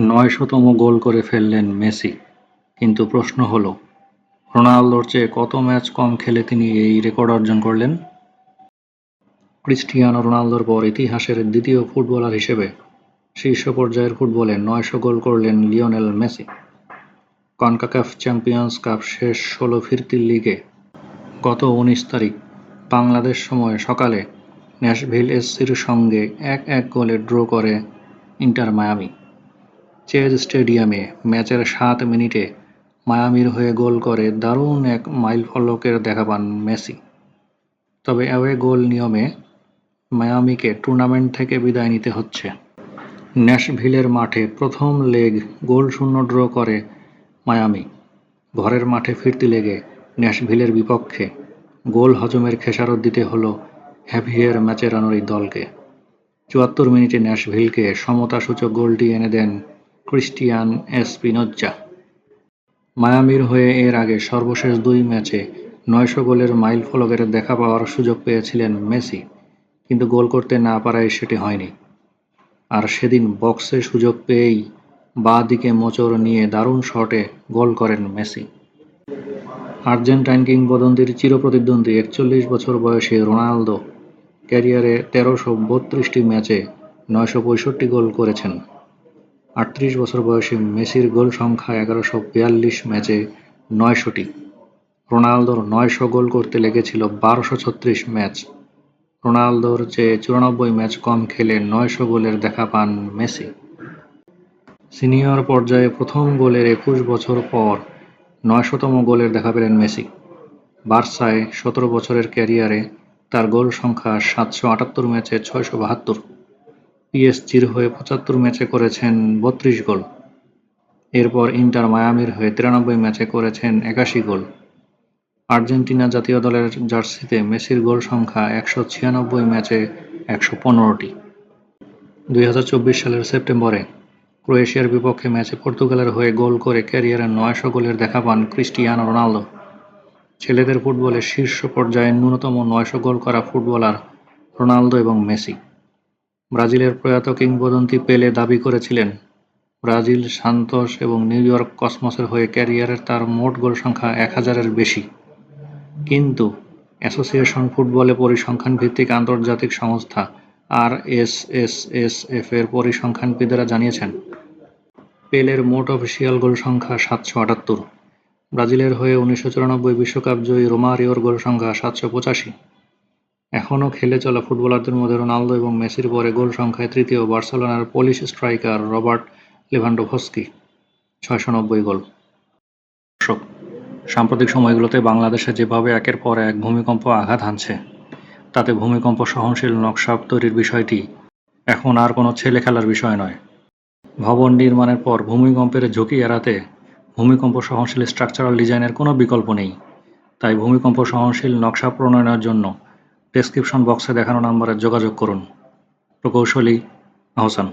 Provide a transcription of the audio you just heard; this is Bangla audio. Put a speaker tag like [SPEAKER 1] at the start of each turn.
[SPEAKER 1] ৯০০তম গোল করে ফেললেন মেসি, কিন্তু প্রশ্ন হলো, রোনালদোর চেয়ে কত ম্যাচ কম খেলে তিনি এই রেকর্ড অর্জন করলেন? ক্রিস্টিয়ানো রোনালদোর পর ইতিহাসের দ্বিতীয় ফুটবলার হিসেবে শীর্ষ পর্যায়ের ফুটবলে ৯০০ গোল করলেন Lionel Messi. CONCACAF champions cup শেষ ১৬ ফিরতি লিগে গত ১৯ তারিখ বাংলাদেশ সময় সকালে ন্যাশভিল এসসির সঙ্গে ১-১ গোলে ড্র করে ইন্টার মায়ামি। চেজ স্টেডিয়ামে ম্যাচের ৭ মিনিটে মায়ামির হয়ে গোল করে দারুণ এক মাইলফলকের দেখা পান মেসি। তবে অ্যাওয়ে গোল নিয়মে মায়ামিকে টুর্নামেন্ট থেকে বিদায় নিতে হচ্ছে। ন্যাশভিলের মাঠে প্রথম লেগ গোলশূন্য ড্র করে মায়ামি। ঘরের মাঠে ফিরতি লেগে ন্যাশভিলের বিপক্ষে গোল হজমের খেসারত দিতে হলো হ্যাভিয়ের মাচেরানোর দলকে। ৭৪ মিনিটে ন্যাশভিলকে সমতাসূচক গোলটি এনে দেন ক্রিস্টিয়ান এসপিনোজ্জা। মায়ামির হয়ে এর আগে সর্বশেষ ২ ম্যাচে ৯০০ গোলের মাইলফলকের দেখা পাওয়ার সুযোগ পেয়েছিলেন মেসি, কিন্তু গোল করতে না পারায় সেটি হয়নি। আর সেদিন বক্সে সুযোগ পেয়েই বাঁ দিকে মোচড় নিয়ে দারুণ শটে গোল করেন মেসি। আর্জেন্টাইন কিংবদন্তির চিরপ্রতিদ্বন্দ্বী ৪১ বছর বয়সী রোনালদো ক্যারিয়ারে ১৩৩২টি ম্যাচে ৯৬৫ গোল করেছেন। ৩৮ বছর বয়সী মেসির গোল সংখ্যা ১১৪২ ম্যাচে ৯০০টি। রোনালদোর ৯০০ গোল করতে লেগেছিল ১২৩৬ ম্যাচ। রোনালদোর চেয়ে ৯৪ ম্যাচ কম খেলে ৯০০ গোলের দেখা পান মেসি। সিনিয়র পর্যায়ে প্রথম গোলের ২১ বছর পর ৯০০তম গোলের দেখা পেলেন মেসি। বার্সায় ১৭ বছরের ক্যারিয়ারে তার গোল সংখ্যা ৭৭৮ ম্যাচে ৬৭২। পিএসজির হয়ে ৭৫ ম্যাচে করেছেন ৩২ গোল। এরপর ইন্টার মায়ামির হয়ে ৯৩ ম্যাচে করেছেন ৮১ গোল। আর্জেন্টিনা জাতীয় দলের জার্সিতে মেসির গোল সংখ্যা ১৯৬ ম্যাচে ১১৫টি। ২০২৪ সালের সেপ্টেম্বরে ক্রোয়েশিয়ার বিপক্ষে ম্যাচে পর্তুগালের হয়ে গোল করে ক্যারিয়ারে ৯০০ গোলের দেখা পান ক্রিস্টিয়ানো রোনালদো। ছেলেদের ফুটবলে শীর্ষ পর্যায়ে ন্যূনতম ৯০০ গোল করা ফুটবলার রোনালদো এবং মেসি। ব্রাজিলের প্রয়াত কিংবদন্তি পেলে দাবি করেছিলেন, ব্রাজিল, সান্তোস এবং নিউ ইয়র্ক কসমসের হয়ে ক্যারিয়ারে তার মোট গোল সংখ্যা ১০০০-এর বেশি। কিন্তু অ্যাসোসিয়েশন ফুটবলে পরিসংখ্যান ভিত্তিক আন্তর্জাতিক সংস্থা আরএসএসএফ-এর পরিসংখ্যানবিদেরা জানিয়েছেন, পেলের মোট অফিসিয়াল গোল সংখ্যা ৭৭৮। ব্রাজিলের হয়ে ১৯৯৪ বিশ্বকাপ জয়ী রোমারিওর গোল সংখ্যা ৭৮৫। এখনও খেলে চলা ফুটবলারদের মধ্যে রোনালদো এবং মেসির পরে গোল সংখ্যায় তৃতীয় বার্সেলোনার পোলিশ স্ট্রাইকার রবার্ট লেভানডোভস্কি, ৬৯০ গোল। দর্শক, সাম্প্রতিক সময়গুলোতে বাংলাদেশে যেভাবে একের পর এক ভূমিকম্প আঘাত হানছে, তাতে ভূমিকম্প সহনশীল নকশা তৈরির বিষয়টি এখন আর কোনো ছেলে খেলার বিষয় নয়। ভবন নির্মাণের পর ভূমিকম্পের ঝুঁকি এড়াতে ভূমিকম্প সহনশীল স্ট্রাকচারাল ডিজাইনের কোনো বিকল্প নেই। তাই ভূমিকম্প সহনশীল নকশা প্রণয়নের জন্য ডেসক্রিপশন বক্সে দেখানো নম্বরে যোগাযোগ করুন। প্রকৌশলী আহসান।